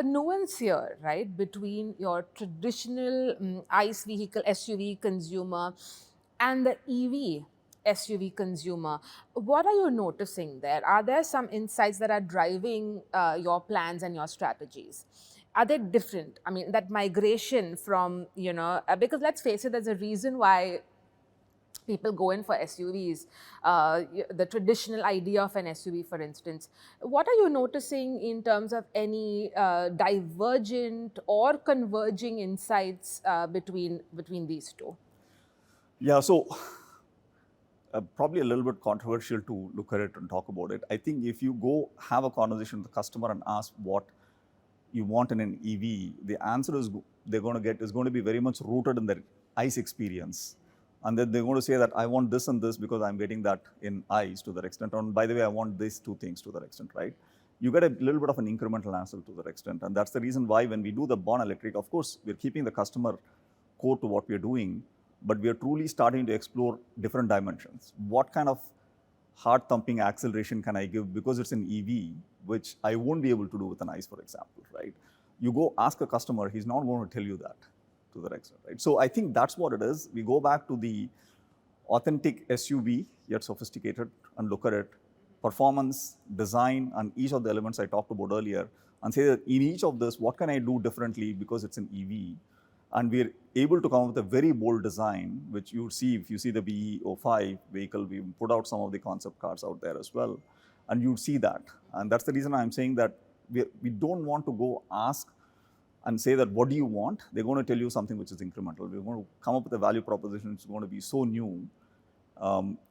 nuance here, right, between your traditional ICE vehicle SUV consumer and the EV SUV consumer. What are you noticing there? Are there some insights that are driving your plans and your strategies? Are they different? I mean, that migration from, because let's face it, there's a reason why people go in for SUVs, the traditional idea of an SUV, for instance. What are you noticing in terms of any divergent or converging insights between these two? Yeah, so probably a little bit controversial to look at it and talk about it. I think if you go have a conversation with the customer and ask what you want in an EV, the answer is they're going to get is going to be very much rooted in their ICE experience. And then they're going to say that I want this and this because I'm getting that in ICE to that extent. And by the way, I want these two things to that extent, right? You get a little bit of an incremental answer to that extent. And that's the reason why when we do the born electric, of course, we're keeping the customer core to what we're doing, but we are truly starting to explore different dimensions. What kind of hard thumping acceleration can I give because it's an EV, which I won't be able to do with an ICE, for example, right? You go ask a customer, he's not going to tell you that to that extent, right? So I think that's what it is. We go back to the authentic SUV, yet sophisticated, and look at it, performance, design, and each of the elements I talked about earlier, and say that in each of this, what can I do differently because it's an EV? And we're able to come up with a very bold design, which you see if you see the BE05 vehicle. We put out some of the concept cars out there as well, and you'd see that. And that's the reason I'm saying that we don't want to go ask and say that what do you want? They're going to tell you something which is incremental. We're going to come up with a value proposition which is going to be so new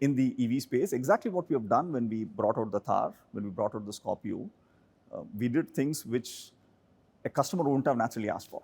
in the EV space. Exactly what we have done when we brought out the Thar, when we brought out the Scorpio. We did things which a customer wouldn't have naturally asked for.